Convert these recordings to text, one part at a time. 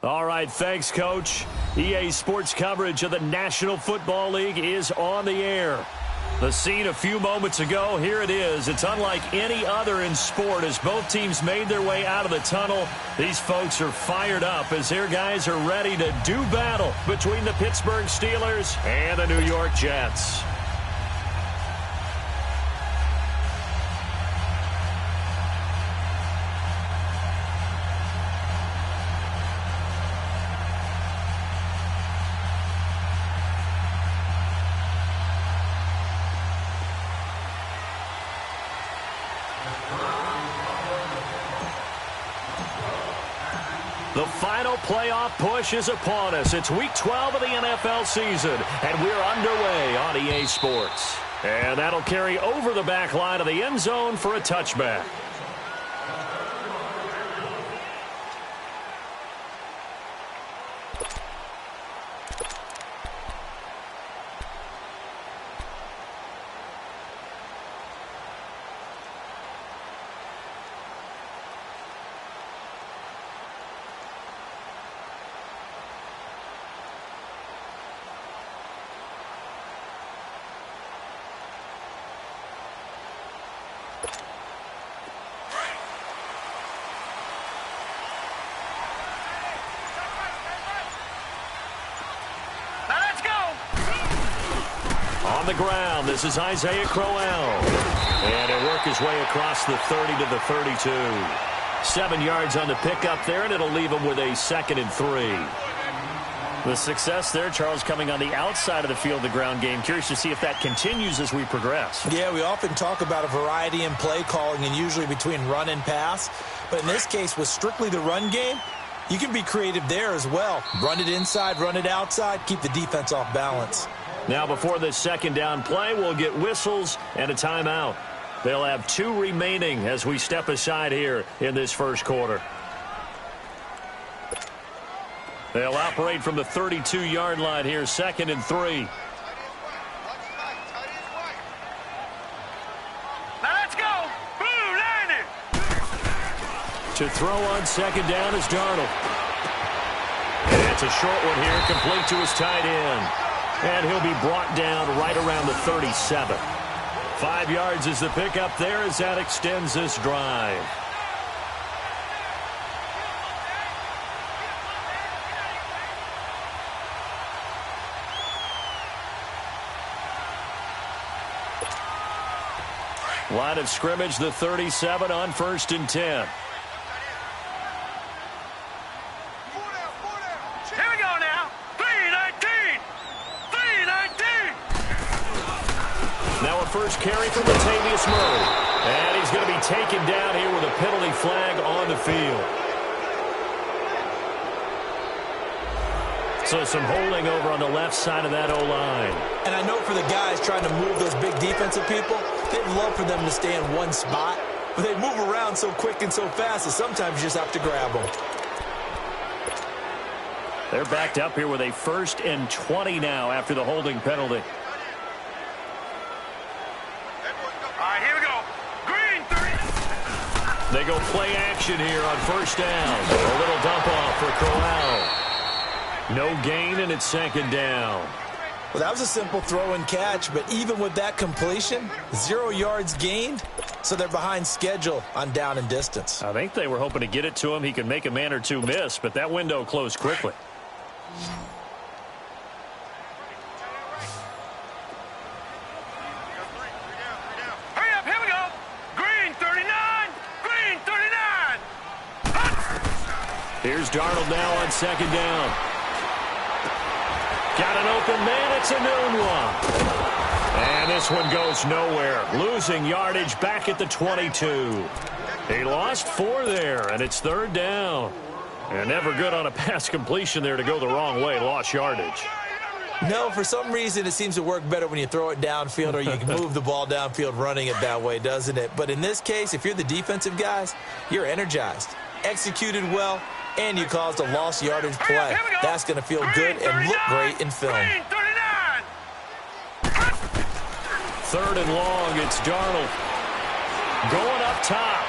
All right, thanks, Coach. EA Sports coverage of the National Football League is on the air. The scene a few moments ago, here it is. It's unlike any other in sport as both teams made their way out of the tunnel. These folks are fired up as their guys are ready to do battle between the Pittsburgh Steelers and the New York Jets. The final playoff push is upon us. It's Week 12 of the NFL season, and we're underway on EA Sports. And that'll carry over the back line of the end zone for a touchback. On the ground, this is Isaiah Crowell. And he'll work his way across the 30 to the 32. 7 yards on the pickup there, and it'll leave him with a 2nd and 3. The success there, Charles, coming on the outside of the field, the ground game. Curious to see if that continues as we progress. Yeah, we often talk about a variety in play calling and usually between run and pass. But in this case, with strictly the run game, you can be creative there as well. Run it inside, run it outside, keep the defense off balance. Now, before this second down play, we'll get whistles and a timeout. They'll have 2 remaining as we step aside here in this first quarter. They'll operate from the 32-yard line here, 2nd and 3. Let's go! Blue landing! To throw on 2nd down is Darnold. And it's a short one here, complete to his tight end. And he'll be brought down right around the 37. 5 yards is the pickup there as that extends this drive. Line of scrimmage, the 37 on 1st and 10. Now a first carry from Latavius Murray. And he's going to be taken down here with a penalty flag on the field. So some holding over on the left side of that O-line. And I know for the guys trying to move those big defensive people, they'd love for them to stay in one spot. But they move around so quick and so fast that sometimes you just have to grab them. They're backed up here with a 1st and 20 now after the holding penalty. They go play action here on 1st down. A little dump off for Crowell. No gain, and it's 2nd down. Well, that was a simple throw and catch, but even with that completion, 0 yards gained, so they're behind schedule on down and distance. I think they were hoping to get it to him. He could make a man or two miss, but that window closed quickly. Here's Darnold now on 2nd down. Got an open man. It's a noon one. And this one goes nowhere. Losing yardage back at the 22. He lost 4 there, and it's 3rd down. And never good on a pass completion there to go the wrong way. Lost yardage. No, for some reason it seems to work better when you throw it downfield or you can move the ball downfield running it that way, doesn't it? But in this case, if you're the defensive guys, you're energized, executed well, and you caused a lost yardage play. That's going to feel good and look great in film. 3rd and long, it's Darnold. Going up top.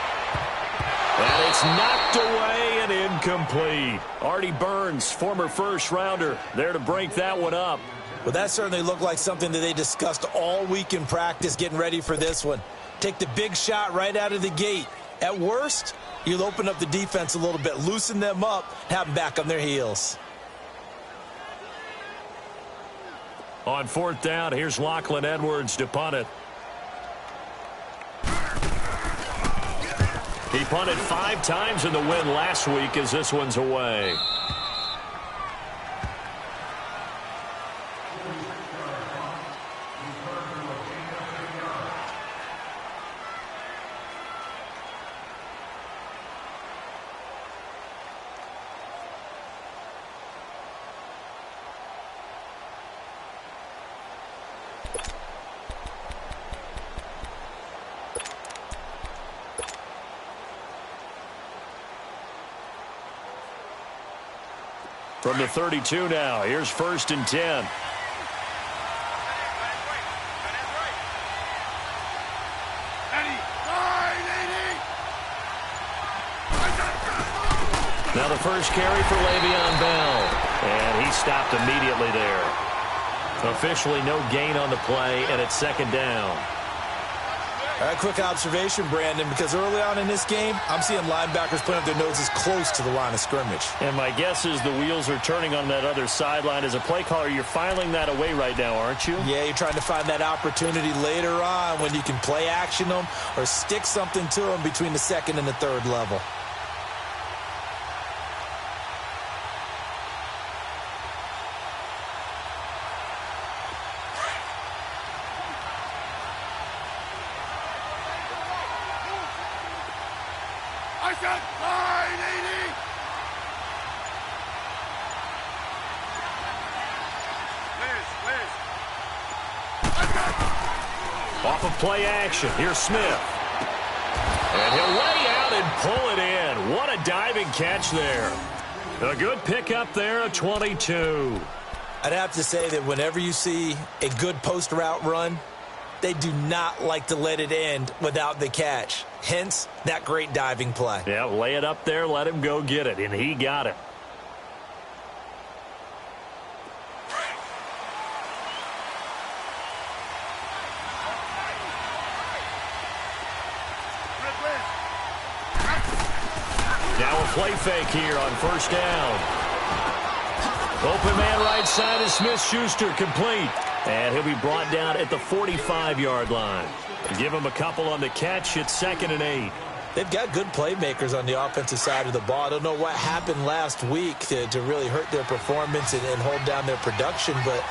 And it's knocked away and incomplete. Artie Burns, former first-rounder, there to break that one up. Well, that certainly looked like something that they discussed all week in practice getting ready for this one. Take the big shot right out of the gate. At worst, you'll open up the defense a little bit, loosen them up, have them back on their heels. On fourth down, here's Lachlan Edwards to punt it. He punted 5 times in the win last week as this one's away. From the 32 now, here's 1st and 10. Now the first carry for Le'Veon Bell, and he stopped immediately there. Officially no gain on the play, and it's 2nd down. All right, quick observation, Brandon, because early on in this game, I'm seeing linebackers putting up their noses close to the line of scrimmage. And my guess is the wheels are turning on that other sideline. As a play caller, you're filing that away right now, aren't you? Yeah, you're trying to find that opportunity later on when you can play action them or stick something to them between the 2nd and the 3rd level. Off of play action, here's Smith. And he'll lay out and pull it in. What a diving catch there. A good pickup there, a 22. I'd have to say that whenever you see a good post route run, they do not like to let it end without the catch. Hence, that great diving play. Yeah, lay it up there, let him go get it, and he got it. Now a play fake here on 1st down. Open man right side is Smith-Schuster, complete. And he'll be brought down at the 45-yard line. Give him a couple on the catch. It's 2nd and 8. They've got good playmakers on the offensive side of the ball. I don't know what happened last week to really hurt their performance and hold down their production, but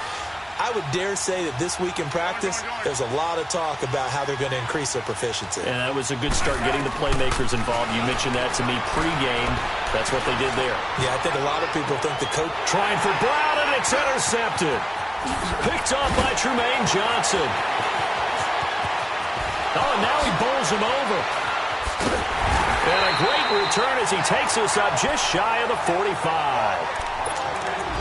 I would dare say that this week in practice, there's a lot of talk about how they're going to increase their proficiency. And that was a good start getting the playmakers involved. You mentioned that to me pregame. That's what they did there. Yeah, I think a lot of people think the coach... Trying for Brown, and it's intercepted. Picked off by Trumaine Johnson. Oh, and now he bowls him over. And a great return as he takes us up just shy of the 45.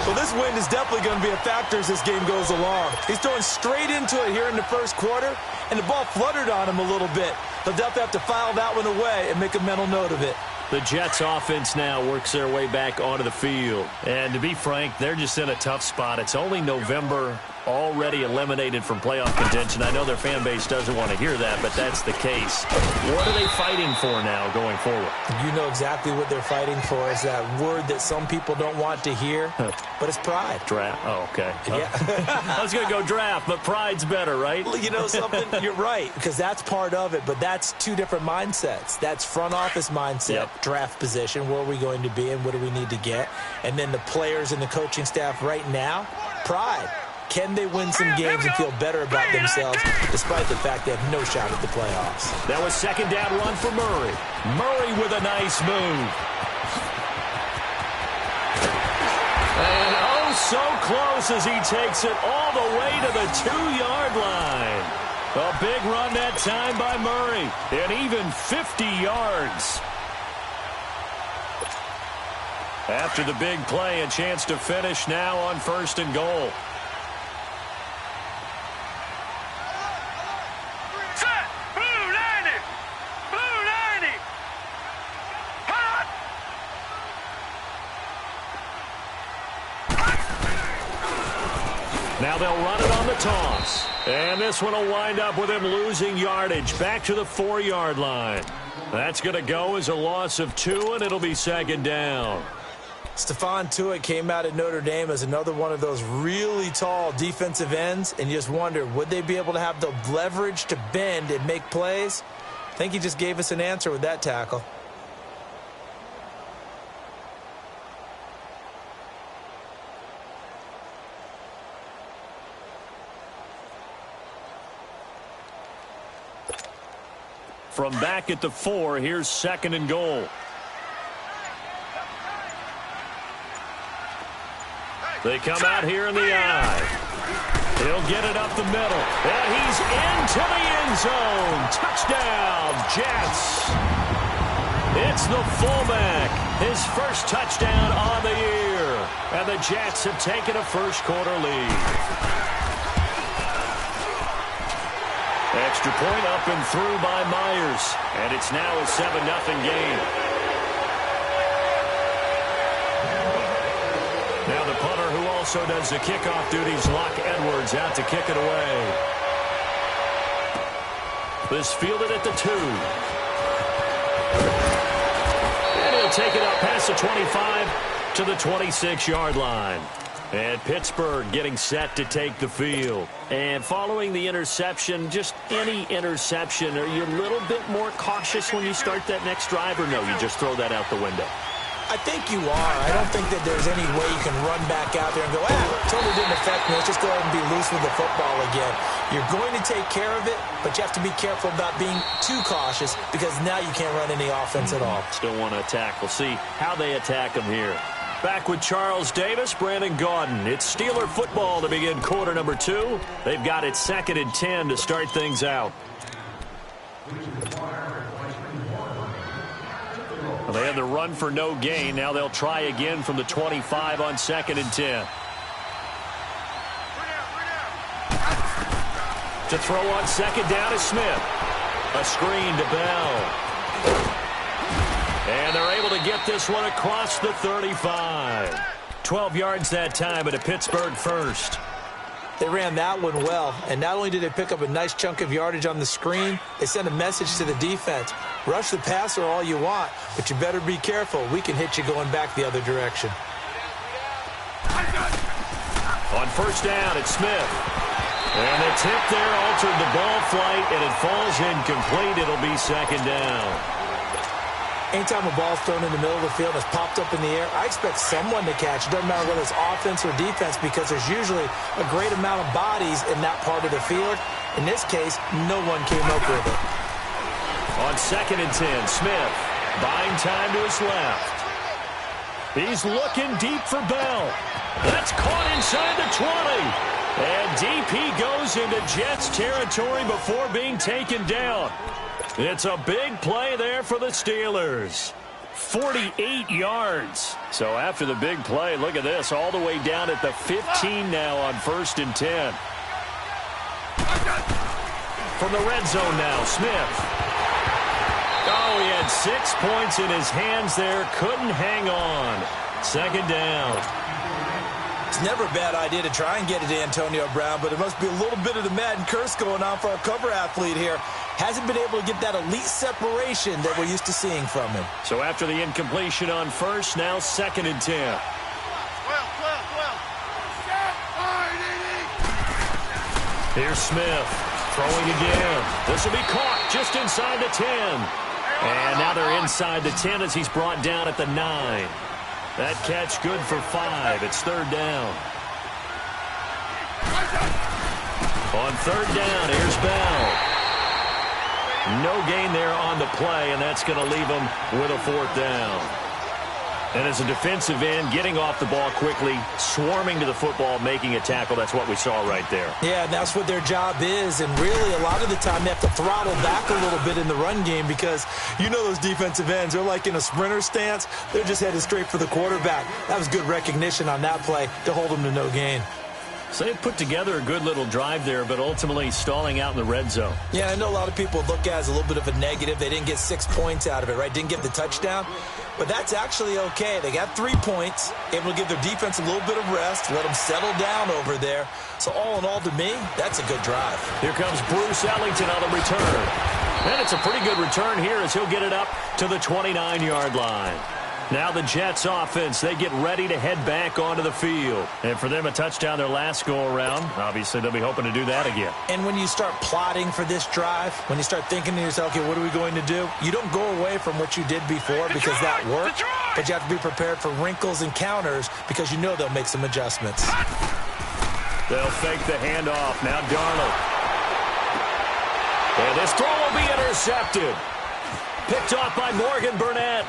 Well, this wind is definitely going to be a factor as this game goes along. He's throwing straight into it here in the 1st quarter, and the ball fluttered on him a little bit. He'll definitely have to file that one away and make a mental note of it. The Jets offense now works their way back onto the field. And to be frank, they're just in a tough spot. It's only November, already eliminated from playoff contention. I know their fan base doesn't want to hear that, but that's the case. What are they fighting for now going forward? You know exactly what they're fighting for. Is that word that some people don't want to hear, but it's pride. Draft. Oh, okay. Yeah. I was going to go draft, but pride's better, right? Well, you know something? You're right, because that's part of it, but that's 2 different mindsets. That's front office mindset, draft position, where are we going to be and what do we need to get? And then the players and the coaching staff right now, pride. Can they win some games and feel better about themselves despite the fact they have no shot at the playoffs? That was 2nd down run for Murray. Murray with a nice move. And oh, so close as he takes it all the way to the 2-yard line. A big run that time by Murray. And even 50 yards. After the big play, a chance to finish now on 1st and goal. Now they'll run it on the toss. And this one will wind up with him losing yardage back to the 4-yard line. That's going to go as a loss of 2, and it'll be second down. Stephon Tuitt came out at Notre Dame as another one of those really tall defensive ends, and you just wonder, would they be able to have the leverage to bend and make plays? I think he just gave us an answer with that tackle. From back at the 4, here's second and goal. They come out here in the eye. He'll get it up the middle. And he's into the end zone. Touchdown, Jets. It's the fullback. His first touchdown on the year. And the Jets have taken a first-quarter lead. Extra point up and through by Myers. And it's now a 7-0 game. Now the punter who also does the kickoff duties, Locke Edwards, out to kick it away. This fielded at the 2. And he'll take it up past the 25 to the 26-yard line. And Pittsburgh getting set to take the field. And following the interception, just any interception, are you a little bit more cautious when you start that next drive, or no, you just throw that out the window? I think you are. I don't think that there's any way you can run back out there and go, totally didn't affect me. Let's just go ahead and be loose with the football again. You're going to take care of it, but you have to be careful about being too cautious because now you can't run any offense at all. Still want to attack. We'll see how they attack them here. Back with Charles Davis, Brandon Gaudin. It's Steeler football to begin quarter number 2. They've got it 2nd and 10 to start things out. Well, they had the run for no gain. Now they'll try again from the 25 on 2nd and 10. To throw on 2nd down is Smith. A screen to Bell. And they're able to get this one across the 35. 12 yards that time, but a Pittsburgh first. They ran that one well, and not only did they pick up a nice chunk of yardage on the screen, they sent a message to the defense. Rush the passer all you want, but you better be careful. We can hit you going back the other direction. On first down, it's Smith. And the tip there altered the ball flight, and it falls incomplete. It'll be 2nd down. Anytime a ball's thrown in the middle of the field and it's popped up in the air, I expect someone to catch. It doesn't matter whether it's offense or defense because there's usually a great amount of bodies in that part of the field. In this case, no one came up with it. On 2nd and 10, Smith buying time to his left. He's looking deep for Bell. That's caught inside the 20. And DP goes into Jets territory before being taken down. It's a big play there for the Steelers. 48 yards. So after the big play, look at this, all the way down at the 15 now on 1st and 10. From the red zone now, Smith. Oh, he had 6 points in his hands there. Couldn't hang on. 2nd down. It's never a bad idea to try and get it to Antonio Brown, but it must be a little bit of the Madden curse going on for our cover athlete here. Hasn't been able to get that elite separation that we're used to seeing from him. So after the incompletion on first, now 2nd and 10. 12. Here's Smith throwing again. This will be caught just inside the 10. And now they're inside the 10 as he's brought down at the 9. That catch good for 5. It's 3rd down. On 3rd down, here's Bell. No gain there on the play, and that's going to leave him with a 4th down. And as a defensive end, getting off the ball quickly, swarming to the football, making a tackle, that's what we saw right there. Yeah, that's what their job is, and really a lot of the time they have to throttle back a little bit in the run game because you know those defensive ends, they're like in a sprinter stance. They're just headed straight for the quarterback. That was good recognition on that play to hold them to no gain. So they put together a good little drive there, but ultimately stalling out in the red zone. Yeah, I know a lot of people look at it as a little bit of a negative. They didn't get 6 points out of it, right? Didn't get the touchdown. But that's actually okay. They got 3 points, able to give their defense a little bit of rest, let them settle down over there. So all in all, to me, that's a good drive. Here comes Bruce Ellington on the return. And it's a pretty good return here as he'll get it up to the 29-yard line. Now the Jets offense, they get ready to head back onto the field. And for them, a touchdown their last go-around. Obviously, they'll be hoping to do that again. And when you start plotting for this drive, when you start thinking to yourself, okay, what are we going to do? You don't go away from what you did before because that worked. But you have to be prepared for wrinkles and counters because you know they'll make some adjustments. They'll fake the handoff. Now Darnold. And this throw will be intercepted. Picked off by Morgan Burnett.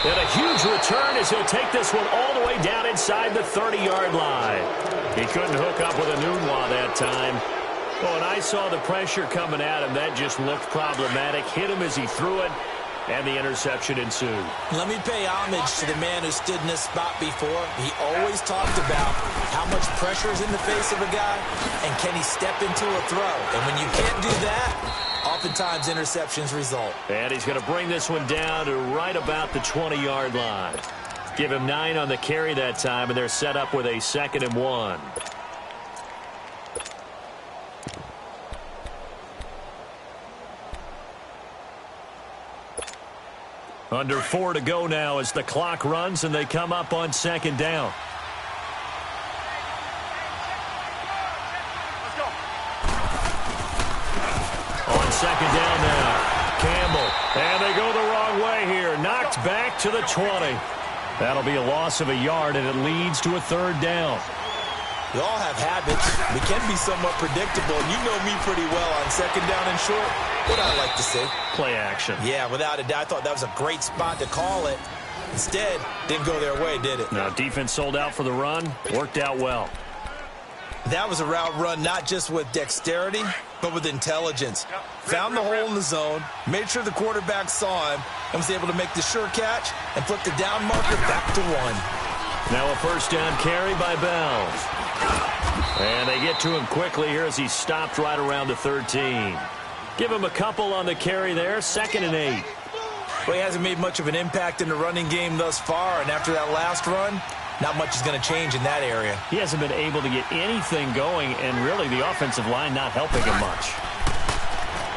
And a huge return as he'll take this one all the way down inside the 30-yard line. He couldn't hook up with a Nunwa that time. Oh, and I saw the pressure coming at him. That just looked problematic. Hit him as he threw it, and the interception ensued. Let me pay homage to the man who stood in this spot before. He always talked about how much pressure is in the face of a guy, and can he step into a throw. And when you can't do that, oftentimes interceptions result. And he's going to bring this one down to right about the 20-yard line. Give him 9 on the carry that time, and they're set up with a 2nd and 1. Under 4 to go now as the clock runs and they come up on 2nd down. On 2nd down now, Campbell. And they go the wrong way here. Knocked back to the 20. That'll be a loss of a yard, and it leads to a 3rd down. We all have habits. We can be somewhat predictable, and you know me pretty well on 2nd down and short. What I like to see. Play action. Yeah, without a doubt. I thought that was a great spot to call it. Instead, didn't go their way, did it? Now, defense sold out for the run. Worked out well. That was a route run not just with dexterity, but with intelligence. Found the hole in the zone, made sure the quarterback saw him, and was able to make the sure catch and flip the down marker back to 1. Now a 1st down carry by Bell. And they get to him quickly here as he stopped right around the 13. Give him a couple on the carry there, 2nd and 8. Well, he hasn't made much of an impact in the running game thus far, and after that last run, not much is going to change in that area. He hasn't been able to get anything going, and really the offensive line not helping him much.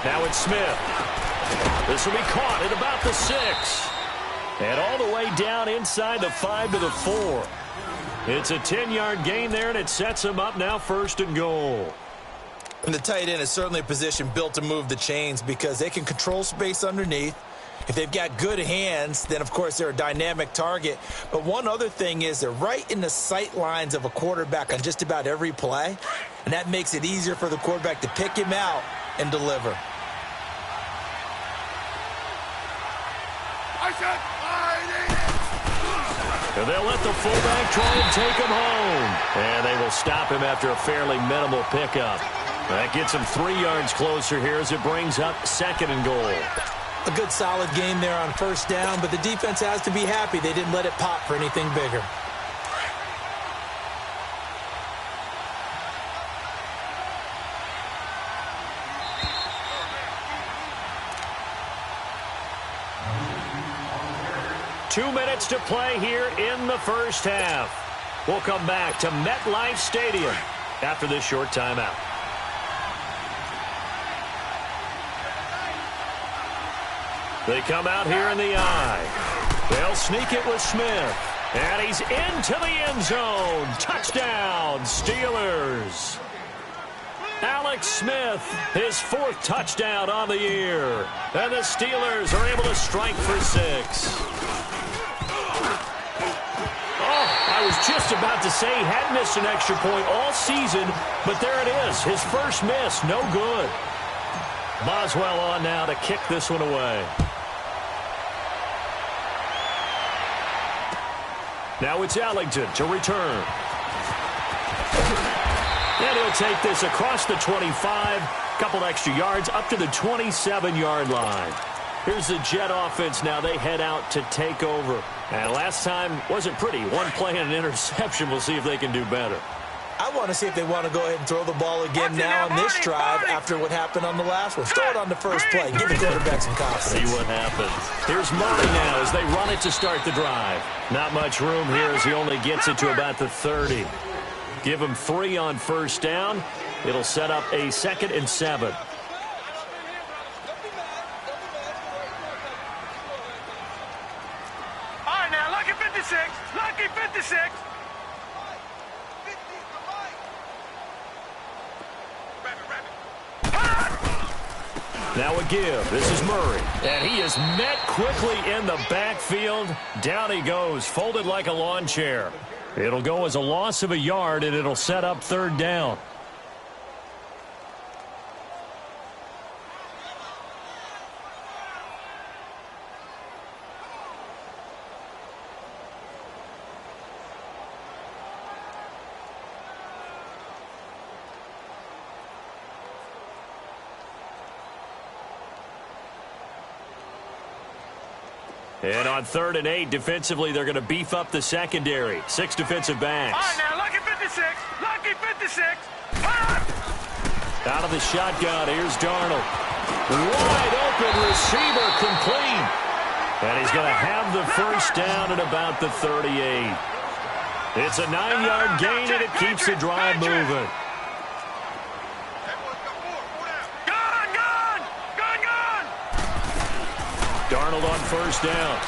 Now it's Smith. This will be caught at about the 6. And all the way down inside the 5 to the 4. It's a 10-yard gain there, and it sets him up now 1st and goal. And the tight end is certainly a position built to move the chains because they can control space underneath. If they've got good hands, then, of course, they're a dynamic target. But one other thing is they're right in the sight lines of a quarterback on just about every play, and that makes it easier for the quarterback to pick him out and deliver. And they'll let the fullback try and take him home. And they will stop him after a fairly minimal pickup. That gets him 3 yards closer here as it brings up 2nd and goal. A good solid game there on 1st down, but the defense has to be happy they didn't let it pop for anything bigger. Two minutes to play here in the 1st half. We'll come back to MetLife Stadium after this short timeout. They come out here in the eye. They'll sneak it with Smith. And he's into the end zone. Touchdown, Steelers. Alex Smith, his 4th touchdown on the year. And the Steelers are able to strike for 6. I was just about to say he had missed an extra point all season, but there it is. His first miss, no good. Boswell on now to kick this one away. Now it's Ellington to return. And he'll take this across the 25, couple extra yards up to the 27-yard line. Here's the Jet offense now. They head out to take over. And last time wasn't pretty. One play and an interception. We'll see if they can do better. I want to see if they want to go ahead and throw the ball again now on this drive after what happened on the last one. Throw it on the first play. Give the quarterback some confidence. See what happens. Here's Murray now as they run it to start the drive. Not much room here as he only gets it to about the 30. Give him 3 on first down. It'll set up a 2nd and 7. All right, now, lucky 56. Lucky 56. Now a give. This is Murray. And he is met quickly in the backfield. Down he goes, folded like a lawn chair. It'll go as a loss of a yard, and it'll set up 3rd down. And on 3rd and 8, defensively, they're going to beef up the secondary. 6 defensive backs. All right, now, lucky 56. Lucky 56. Out of the shotgun, here's Darnold. Wide open receiver complete. And he's going to have the first down at about the 38. It's a 9-yard gain, and it keeps the drive moving. Darnold on first down.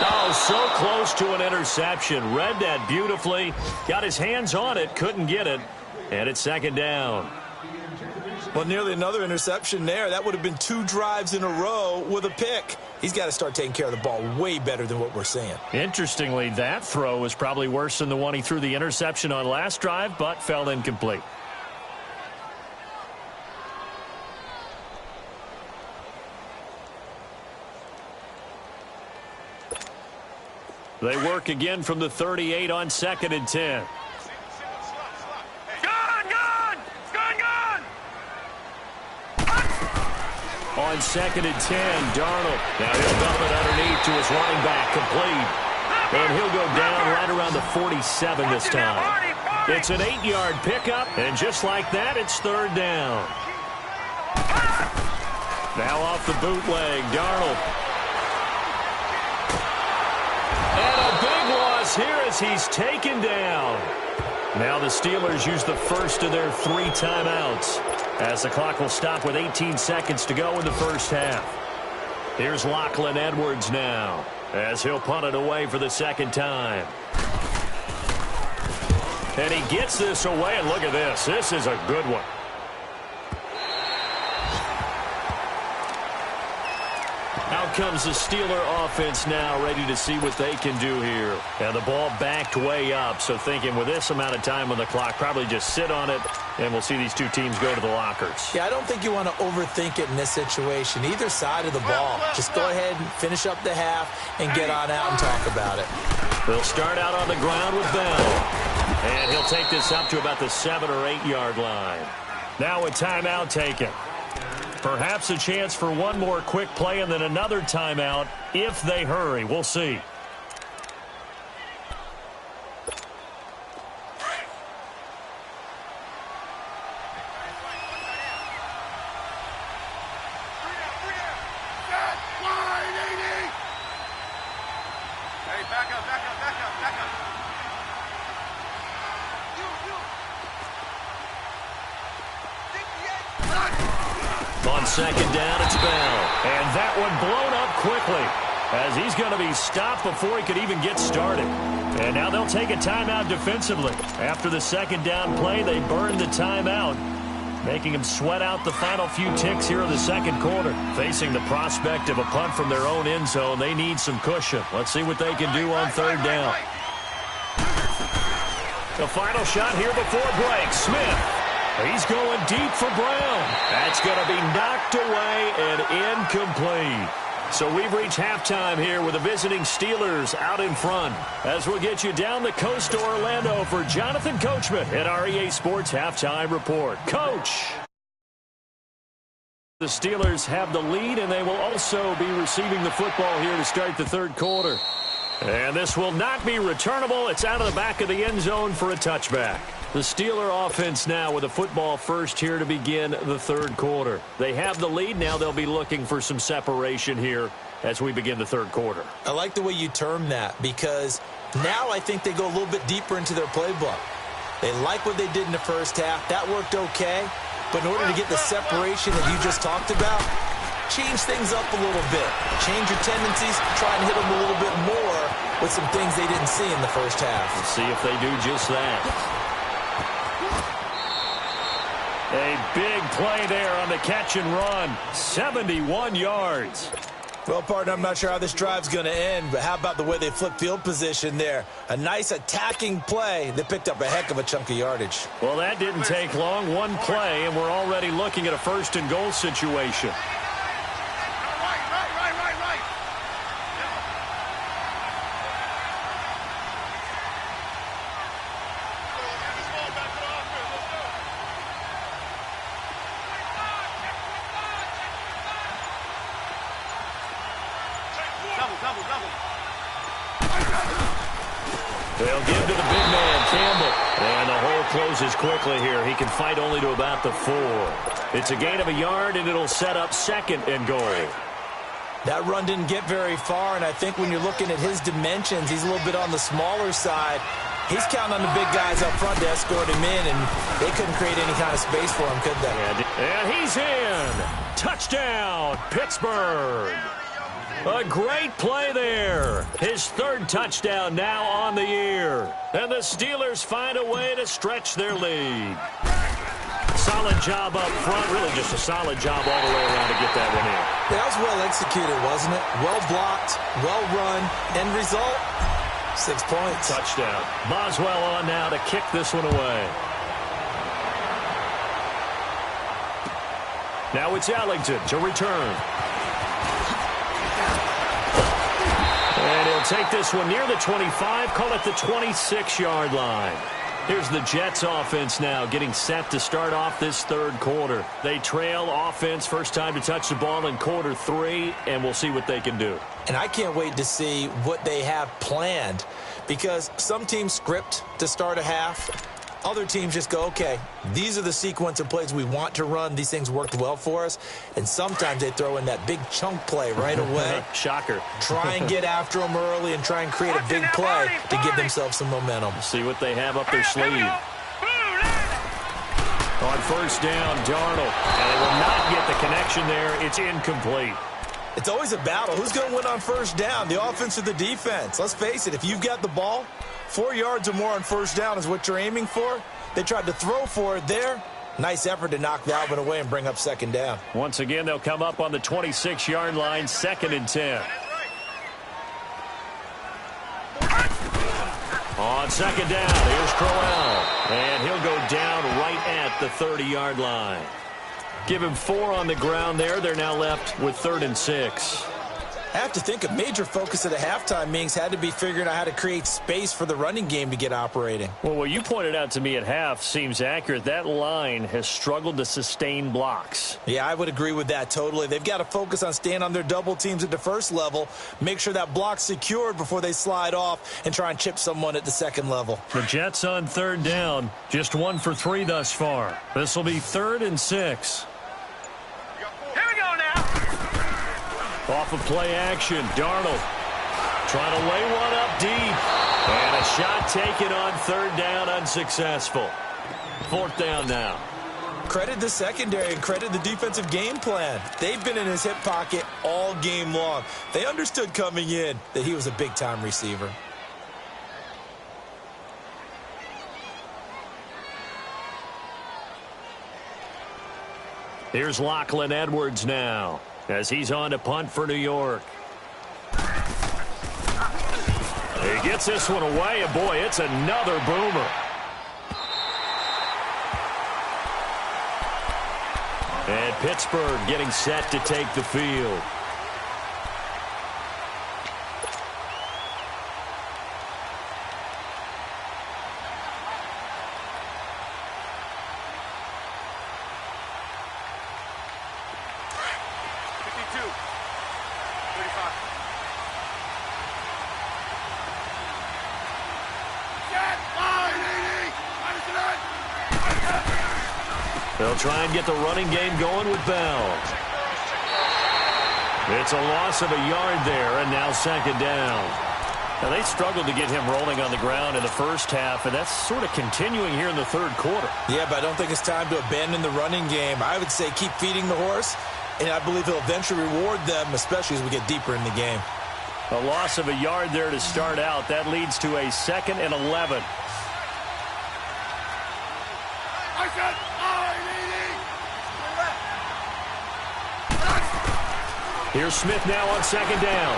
Oh, so close to an interception. Read that beautifully. Got his hands on it, couldn't get it. And it's 2nd down. Well, nearly another interception there. That would have been 2 drives in a row with a pick. He's got to start taking care of the ball way better than what we're seeing. Interestingly, that throw was probably worse than the one he threw the interception on last drive, but fell incomplete. They work again from the 38 on 2nd and 10. Gun! On 2nd and 10, Darnold. Now he'll dump it underneath to his running back, complete. And he'll go down right around the 47 this time. It's an 8-yard pickup, and just like that, it's 3rd down. Now off the bootleg, Darnold. And a big loss here as he's taken down. Now the Steelers use the first of their 3 timeouts as the clock will stop with 18 seconds to go in the first half. Here's Lachlan Edwards now as he'll punt it away for the 2nd time. And he gets this away, and look at this. This is a good one. Out comes the Steeler offense now, ready to see what they can do here. And the ball backed way up, so thinking with this amount of time on the clock, probably just sit on it, and we'll see these 2 teams go to the lockers. Yeah, I don't think you want to overthink it in this situation. Either side of the ball. Just go ahead and finish up the half and get on out and talk about it. They'll start out on the ground with Bell. And he'll take this up to about the 7 or 8 yard line. Now a timeout taken. Perhaps a chance for one more quick play and then another timeout if they hurry. We'll see. On 2nd down, it's Bell. And that one blown up quickly as he's going to be stopped before he could even get started. And now they'll take a timeout defensively. After the 2nd down play, they burned the timeout, making them sweat out the final few ticks here in the 2nd quarter. Facing the prospect of a punt from their own end zone, they need some cushion. Let's see what they can do on 3rd down. The final shot here before break. Smith. He's going deep for Brown. That's going to be knocked away and incomplete. So we've reached halftime here with the visiting Steelers out in front. As we'll get you down the coast to Orlando for Jonathan Coachman at our EA Sports Halftime Report. Coach! The Steelers have the lead, and they will also be receiving the football here to start the 3rd quarter. And this will not be returnable. It's out of the back of the end zone for a touchback. The Steeler offense now with a football first here to begin the third quarter. They have the lead. Now they'll be looking for some separation here as we begin the third quarter. I like the way you term that because now I think they go a little bit deeper into their playbook. They like what they did in the first half. That worked okay. But in order to get the separation that you just talked about, change things up a little bit. Change your tendencies. Try and hit them a little bit more with some things they didn't see in the first half. Let's see if they do just that. A big play there on the catch and run. 71 yards. Well, partner, I'm not sure how this drive's going to end, but how about the way they flipped field position there? A nice attacking play that picked up a heck of a chunk of yardage. Well, that didn't take long. One play, and we're already looking at a first and goal situation. They'll give to the big man, Campbell. And the hole closes quickly here. He can fight only to about the 4. It's a gain of a yard, and it'll set up second and goal. That run didn't get very far, and I think when you're looking at his dimensions, he's a little bit on the smaller side. He's counting on the big guys up front to escort him in, and they couldn't create any kind of space for him, could they? And he's in. Touchdown, Pittsburgh. A great play there. His third touchdown now on the year. And the Steelers find a way to stretch their lead. Solid job up front. Really just a solid job all the way around to get that one in. That was well executed, wasn't it? Well blocked, well run. End result, 6 points. Touchdown. Boswell on now to kick this one away. Now it's Ellington to return. And he'll take this one near the 25, call it the 26-yard line. Here's the Jets offense now getting set to start off this third quarter. They trail offense, first time to touch the ball in quarter 3, and we'll see what they can do. And I can't wait to see what they have planned because some teams script to start a half. Other teams just go, okay, these are the sequence of plays we want to run. These things worked well for us. And sometimes they throw in that big chunk play right away. Shocker. Try and get after them early and try and create a big play to give themselves some momentum. See what they have up their sleeve. On first down, Darnold. And they will not get the connection there. It's incomplete. It's always a battle. Who's going to win on first down, the offense or the defense? Let's face it, if you've got the ball, 4 yards or more on first down is what you're aiming for. They tried to throw for it there. Nice effort to knock Dalvin away and bring up second down. Once again, they'll come up on the 26-yard line, 2nd and 10. On second down, here's Crowell. And he'll go down right at the 30-yard line. Give him 4 on the ground there. They're now left with 3rd and 6. I have to think a major focus of the halftime meetings had to be figuring out how to create space for the running game to get operating. Well, what you pointed out to me at half seems accurate. That line has struggled to sustain blocks. Yeah, I would agree with that totally. They've got to focus on staying on their double teams at the first level, make sure that block's secured before they slide off and try and chip someone at the second level. The Jets on 3rd down, just 1 for 3 thus far. This will be 3rd and 6. Off of play action, Darnold trying to lay one up deep. And a shot taken on 3rd down, unsuccessful. 4th down now. Credit the secondary and credit the defensive game plan. They've been in his hip pocket all game long. They understood coming in that he was a big-time receiver. Here's Lachlan Edwards now, as he's on to punt for New York. He gets this one away, and boy, it's another boomer. And Pittsburgh getting set to take the field. They'll try and get the running game going with Bell. It's a loss of a yard there, and now second down. Now, they struggled to get him rolling on the ground in the first half, and that's sort of continuing here in the third quarter. Yeah, but I don't think it's time to abandon the running game. I would say keep feeding the horse, and I believe he'll eventually reward them, especially as we get deeper in the game. A loss of a yard there to start out. That leads to a 2nd and 11. Here's Smith now on second down.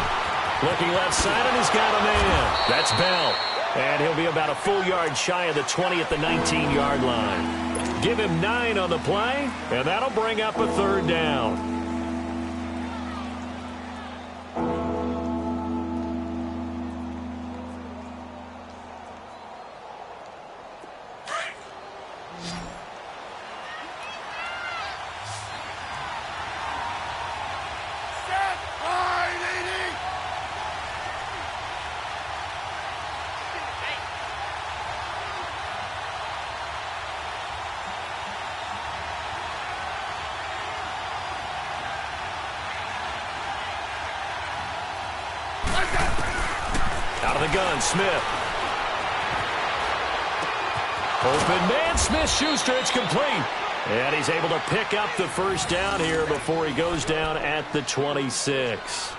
Looking left side, and he's got a man. That's Bell. And he'll be about a full yard shy of the 20 at the 19-yard line. Give him 9 on the play, and that'll bring up a third down. Out of the gun, Smith. Open man, Smith-Schuster, it's complete. And he's able to pick up the first down here before he goes down at the 26.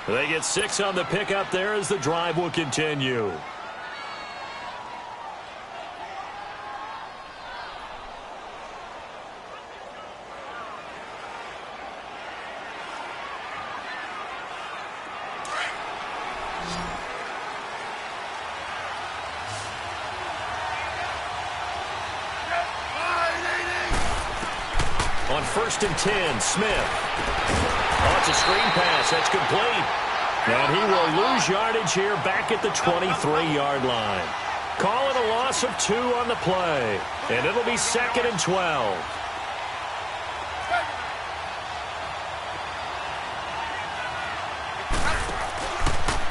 They get 6 on the pickup there as the drive will continue. On 1st and 10, Smith. Oh, it's a screen pass. That's complete. And he will lose yardage here back at the 23-yard line. Call it a loss of 2 on the play. And it'll be 2nd and 12.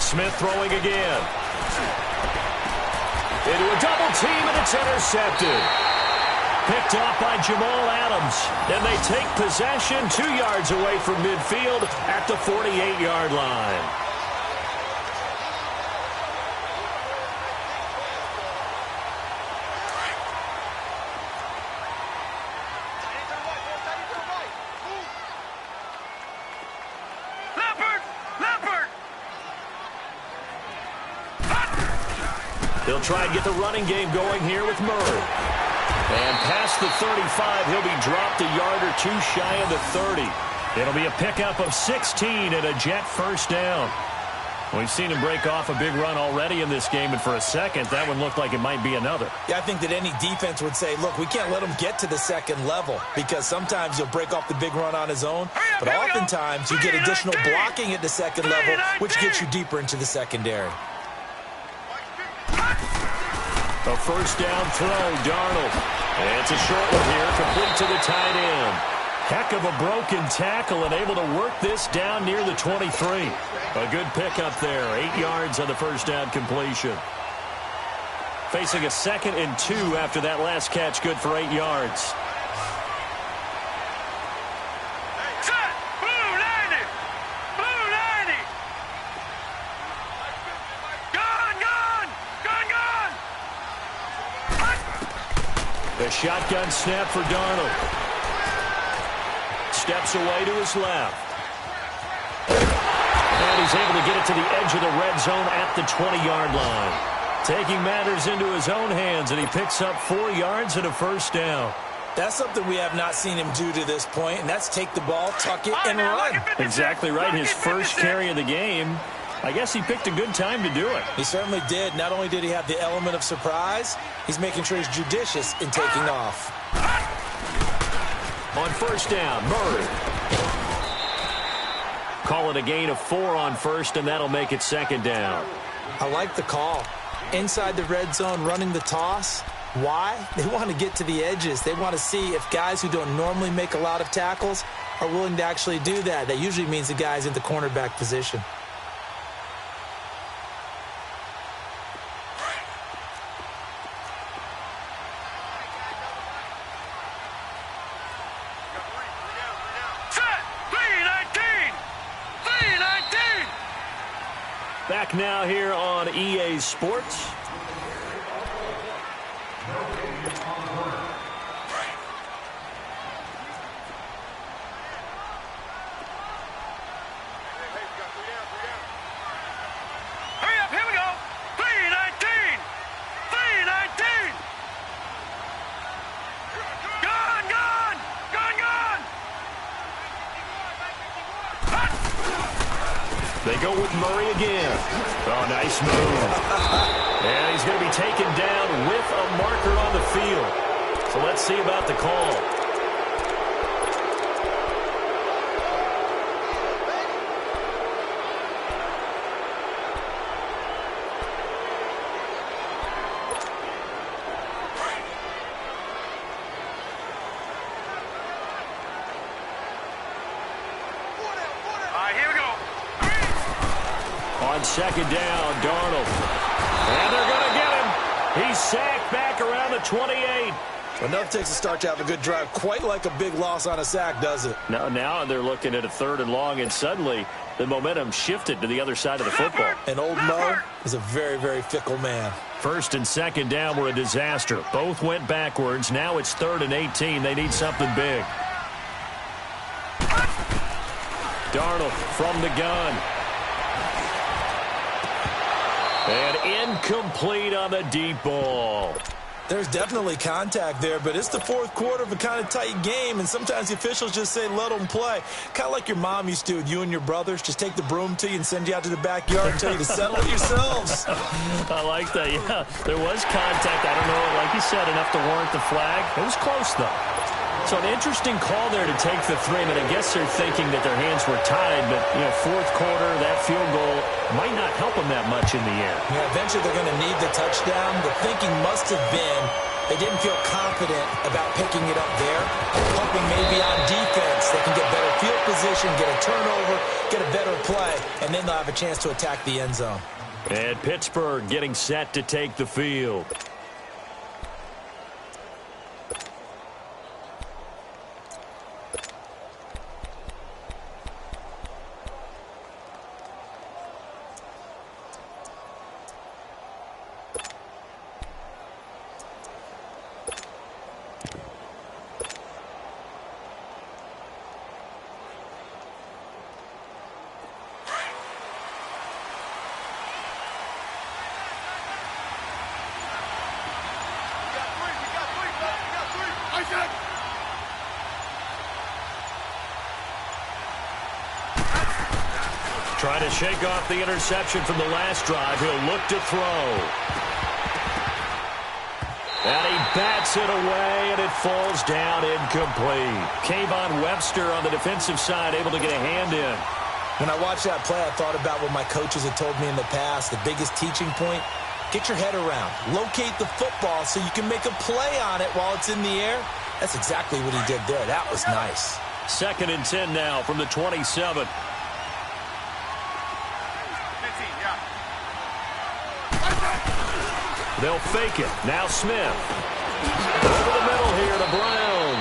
Smith throwing again. Into a double team, and it's intercepted. Picked off by Jamal Adams. And they take possession 2 yards away from midfield at the 48-yard line. They'll try and get the running game going here with Murray. And past the 35, he'll be dropped a yard or 2 shy of the 30. It'll be a pickup of 16 and a Jet first down. We've seen him break off a big run already in this game, and for a second, that one looked like it might be another. Yeah, I think that any defense would say, look, we can't let him get to the second level because sometimes he'll break off the big run on his own, but oftentimes you get additional blocking at the second level, which gets you deeper into the secondary. A first down throw, Darnold. And it's a short one here, complete to the tight end. Heck of a broken tackle and able to work this down near the 23. A good pickup there, 8 yards on the first down completion. Facing a 2nd and 2 after that last catch, good for 8 yards. The shotgun snap for Darnold. Steps away to his left. And he's able to get it to the edge of the red zone at the 20-yard line. Taking matters into his own hands, and he picks up 4 yards and a first down. That's something we have not seen him do to this point, and that's take the ball, tuck it, and run. Exactly right. His first carry of the game. I guess he picked a good time to do it. He certainly did. Not only did he have the element of surprise, he's making sure he's judicious in taking off. On first down, Murray. Call it a gain of 4 on first, and that'll make it 2nd down. I like the call. Inside the red zone, running the toss. Why? They want to get to the edges. They want to see if guys who don't normally make a lot of tackles are willing to actually do that. That usually means the guy's in the cornerback position. back now here on EA Sports. Hurry up, here we go. 319. 319. Gone, gone. Gone, gone. They go with Murray again. Oh, nice move. And he's going to be taken down with a marker on the field. So let's see about the call. On second down, Darnold. And they're going to get him. He's sacked back around the 28. Enough takes to start to have a good drive. Quite like a big loss on a sack, does it? Now they're looking at a 3rd and long, and suddenly the momentum shifted to the other side of the football. And old Mo is a very, very fickle man. 1st and 2nd down were a disaster. Both went backwards. Now it's 3rd and 18. They need something big. Darnold from the gun. And incomplete on the deep ball. There's definitely contact there, but it's the 4th quarter of a kind of tight game, and sometimes the officials just say let them play. Kind of like your mom used to with you and your brothers. Just take the broom to you and send you out to the backyard and tell you to settle it yourselves. I like that, yeah. There was contact. I don't know, like you said, enough to warrant the flag. It was close, though. So an interesting call there to take the 3. I mean, I guess they're thinking that their hands were tied, but, 4th quarter, that field goal might not help them that much in the air. Yeah, eventually they're going to need the touchdown. The thinking must have been they didn't feel confident about picking it up there, hoping maybe on defense they can get better field position, get a turnover, get a better play, and then they'll have a chance to attack the end zone. And Pittsburgh getting set to take the field. Trying to shake off the interception from the last drive. He'll look to throw. And he bats it away, and it falls down incomplete. Kayvon Webster on the defensive side, able to get a hand in. When I watched that play, I thought about what my coaches had told me in the past. The biggest teaching point, get your head around. Locate the football so you can make a play on it while it's in the air. That's exactly what he did there. That was nice. 2nd and 10 now from the 27. They'll fake it. Now Smith. Over the middle here to Brown.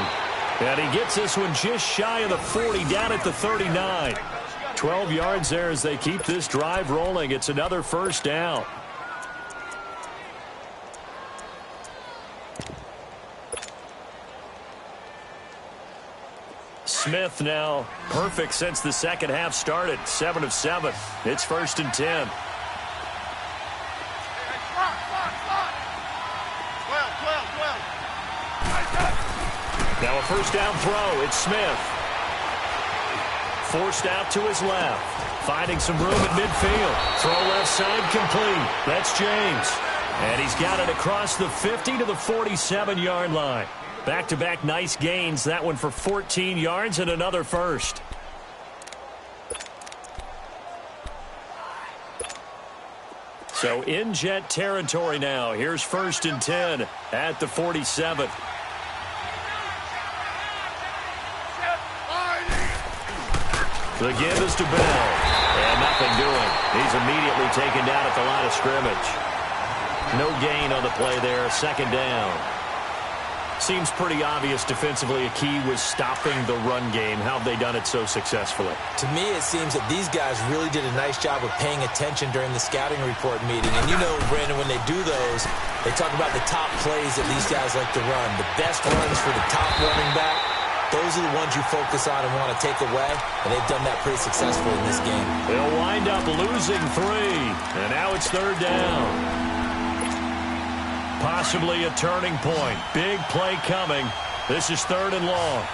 And he gets this one just shy of the 40, down at the 39. 12 yards there as they keep this drive rolling. It's another 1st down. Smith now perfect since the second half started. 7 of 7. It's 1st and 10. Now a 1st down throw. It's Smith. Forced out to his left. Finding some room at midfield. Throw left side complete. That's James. And he's got it across the 50 to the 47-yard line. Back-to-back nice gains. That one for 14 yards and another 1st. So in Jet territory now. Here's 1st and 10 at the 47. The give is to Bell. And nothing doing. He's immediately taken down at the line of scrimmage. No gain on the play there. 2nd down. Seems pretty obvious defensively a key was stopping the run game. How have they done it so successfully? To me, it seems that these guys really did a nice job of paying attention during the scouting report meeting. And you know, Brandon, when they do those, they talk about the top plays that these guys like to run. The best runs for the top running back, those are the ones you focus on and want to take away. And they've done that pretty successfully in this game. They'll wind up losing 3. And now it's 3rd down. Possibly a turning point. Big play coming. This is 3rd and long.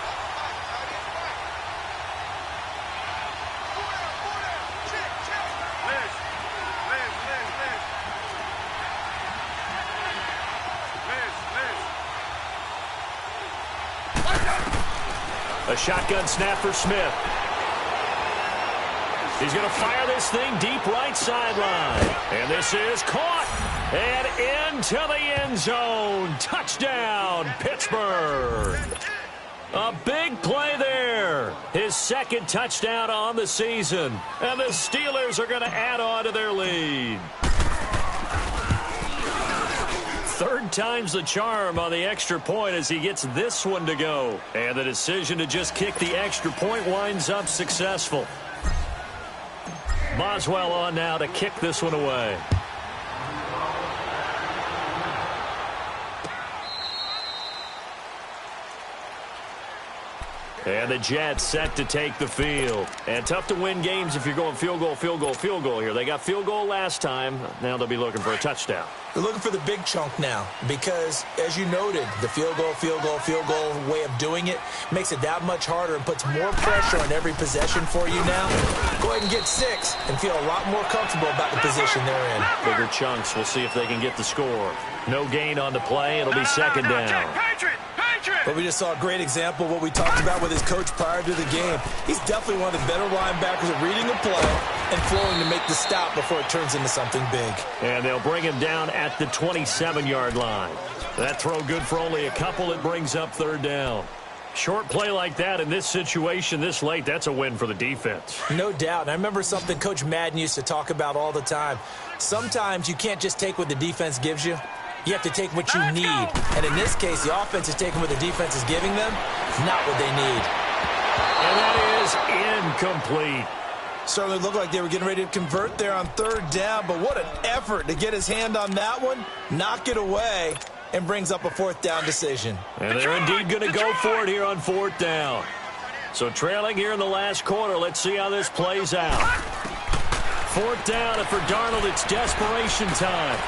A shotgun snap for Smith. He's going to fire this thing deep right sideline. And this is caught. And into the end zone. Touchdown, Pittsburgh. A big play there. His 2nd touchdown on the season. And the Steelers are going to add on to their lead. 3rd time's the charm on the extra point as he gets this one to go. And the decision to just kick the extra point winds up successful. Boswell on now to kick this one away. And the Jets set to take the field. And tough to win games if you're going field goal, field goal, field goal here. They got field goal last time. Now they'll be looking for a touchdown. They're looking for the big chunk now because, as you noted, the field goal way of doing it makes it that much harder and puts more pressure on every possession for you now. Go ahead and get 6 and feel a lot more comfortable about the position they're in. Bigger chunks. We'll see if they can get the score. No gain on the play. It'll be 2nd down. But we just saw a great example of what we talked about with his coach prior to the game. He's definitely one of the better linebackers at reading a play and flowing to make the stop before it turns into something big. And they'll bring him down at the 27-yard line. That throw good for only a couple. It brings up 3rd down. Short play like that in this situation this late, that's a win for the defense. No doubt. And I remember something Coach Madden used to talk about all the time. Sometimes you can't just take what the defense gives you. You have to take what you need. And in this case, the offense is taking what the defense is giving them, not what they need. And that is incomplete. Certainly looked like they were getting ready to convert there on 3rd down, but what an effort to get his hand on that one, knock it away, and brings up a 4th down decision. And they're indeed going to go for it here on 4th down. So trailing here in the last quarter, let's see how this plays out. 4th down, and for Darnold, it's desperation time.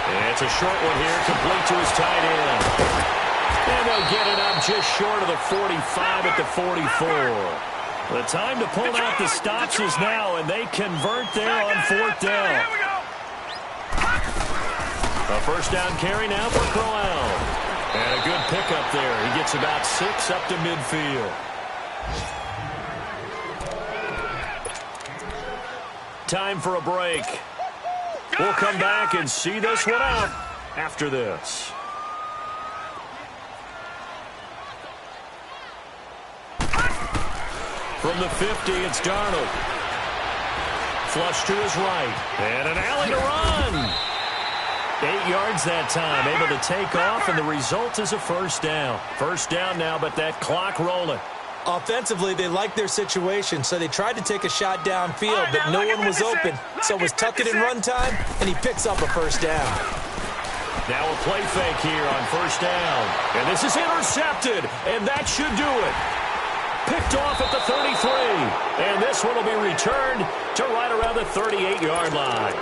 And it's a short one here, complete to his tight end. And they'll get it up just short of the 45 at the 44. The time to pull out the stops is now, and they convert there on 4th down. A 1st down carry now for Crowell. And a good pickup there. He gets about 6 up to midfield. Time for a break. We'll come back and see this one out after this. From the 50, it's Darnold. Flush to his right. And an alley to run. 8 yards that time. Able to take off, and the result is a 1st down. 1st down now, but that clock rolling. Offensively, they liked their situation, so they tried to take a shot downfield, but no one was open. So it was tuck it in run time, and he picks up a 1st down. Now a play fake here on 1st down. And this is intercepted, and that should do it. Picked off at the 33. And this one will be returned to right around the 38-yard line.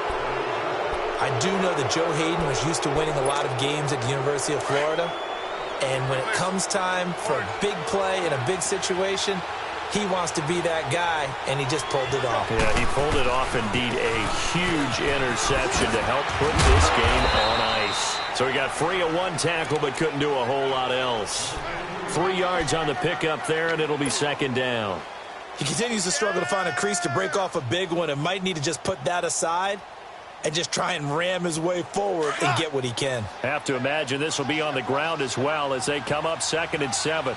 I do know that Joe Hayden was used to winning a lot of games at the University of Florida. And when it comes time for a big play in a big situation, he wants to be that guy, and he just pulled it off. Yeah, he pulled it off, indeed. A huge interception to help put this game on ice. So he got free of 1 tackle, but couldn't do a whole lot else. 3 yards on the pickup there, and it'll be 2nd down. He continues to struggle to find a crease to break off a big one and might need to just put that aside and just try and ram his way forward and get what he can. Have to imagine this will be on the ground as well as they come up 2nd and 7.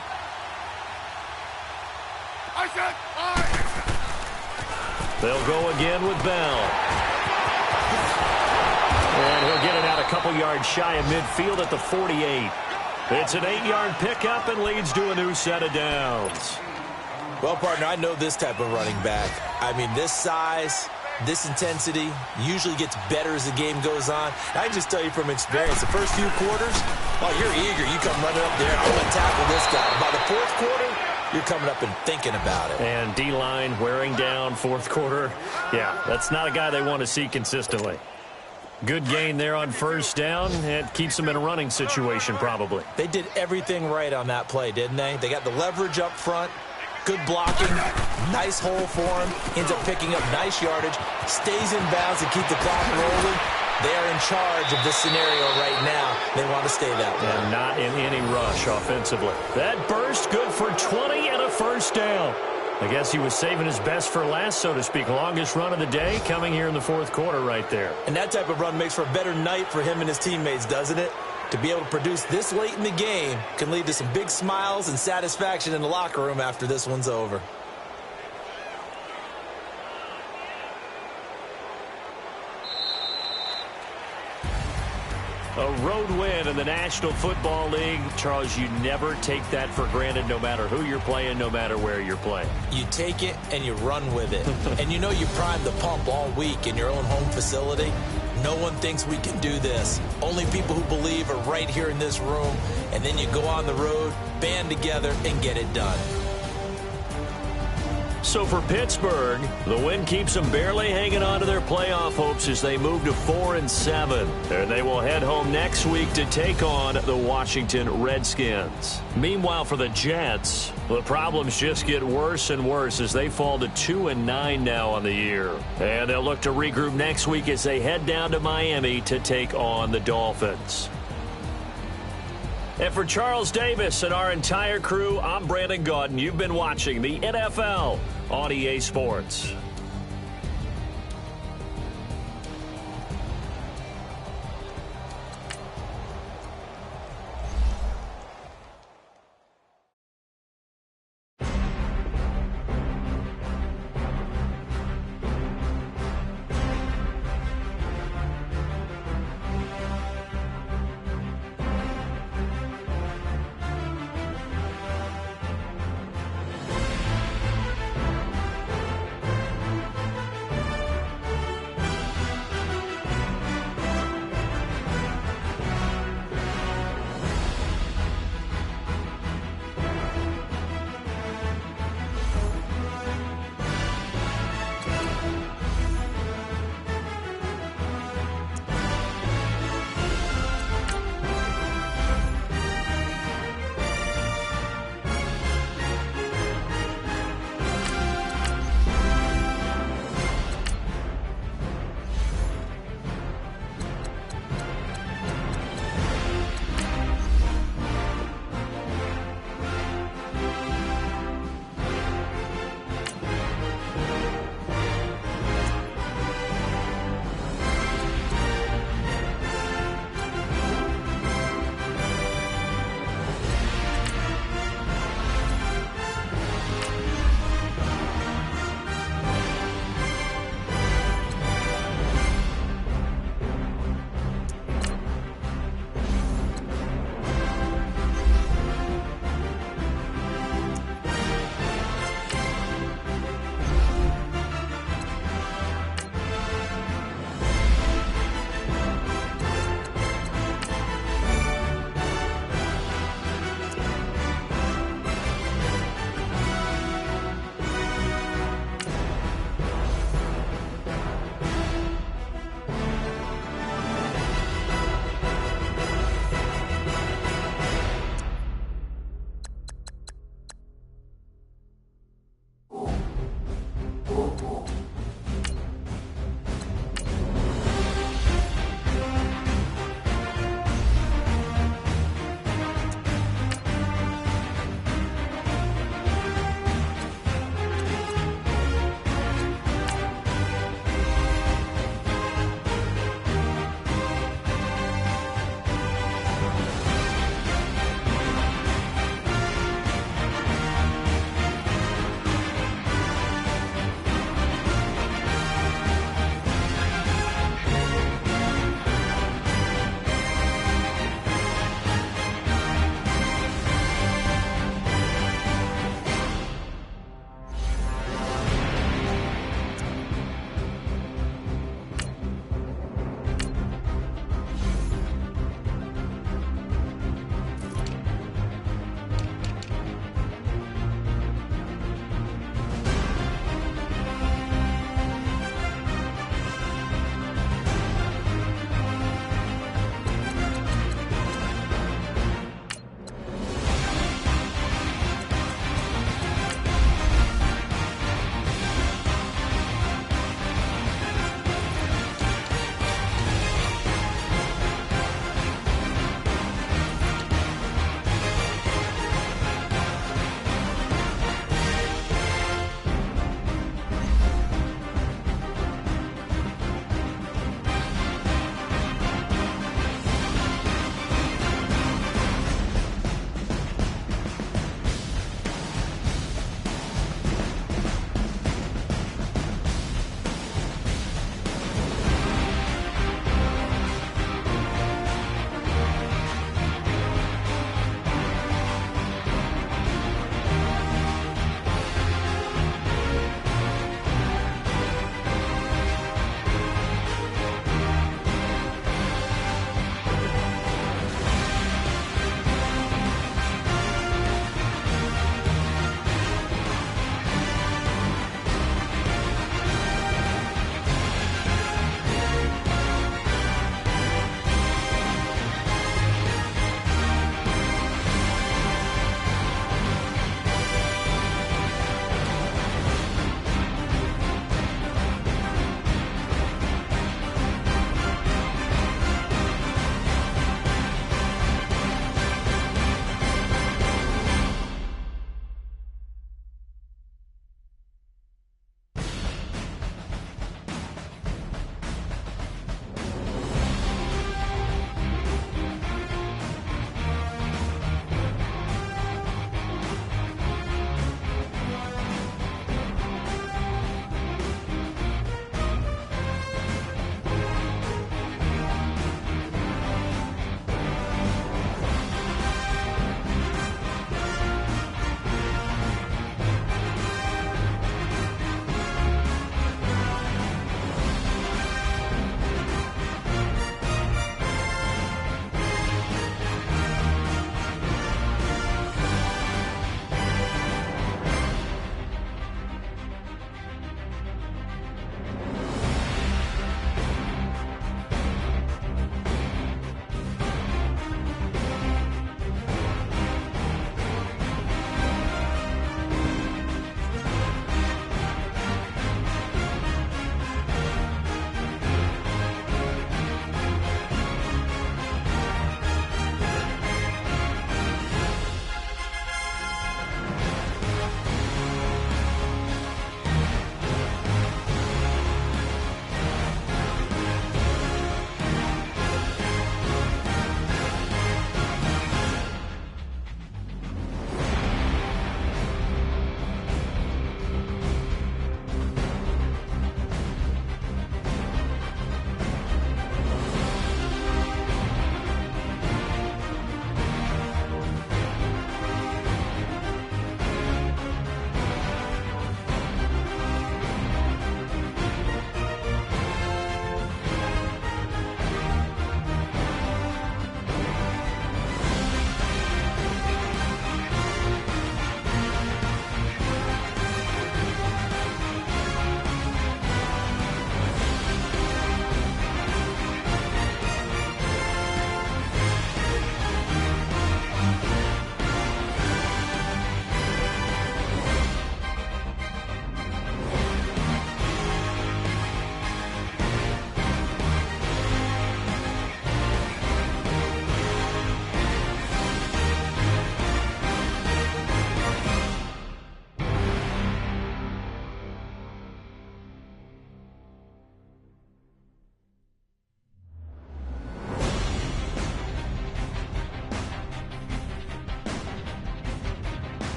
They'll go again with Bell. And he'll get it out a couple yards shy of midfield at the 48. It's an 8-yard pickup and leads to a new set of downs. Well, partner, I know this type of running back. I mean, this size, this intensity usually gets better as the game goes on. I can just tell you from experience, the first few quarters, oh, you're eager. You come running up there, I'm going to tackle this guy. By the fourth quarter, you're coming up and thinking about it. And D-line wearing down fourth quarter. Yeah, that's not a guy they want to see consistently. Good gain there on first down. It keeps them in a running situation probably. They did everything right on that play, didn't they? They got the leverage up front. Good blocking, nice hole for him, ends up picking up nice yardage, stays in bounds to keep the clock rolling. They are in charge of this scenario right now. They want to stay that way. And not in any rush offensively. That burst good for 20 and a first down. I guess he was saving his best for last, so to speak. Longest run of the day coming here in the fourth quarter right there. And that type of run makes for a better night for him and his teammates, doesn't it? To be able to produce this late in the game can lead to some big smiles and satisfaction in the locker room after this one's over. A road win in the National Football League. Charles, you never take that for granted no matter who you're playing, no matter where you're playing. You take it and you run with it. And you know you primed the pump all week in your own home facility. No one thinks we can do this. Only people who believe are right here in this room. And then you go on the road, band together, and get it done. So for Pittsburgh, the win keeps them barely hanging on to their playoff hopes as they move to 4-7. And they will head home next week to take on the Washington Redskins. Meanwhile, for the Jets, the problems just get worse and worse as they fall to 2-9 now on the year. And they'll look to regroup next week as they head down to Miami to take on the Dolphins. And for Charles Davis and our entire crew, I'm Brandon Gaudin. You've been watching the NFL on EA Sports.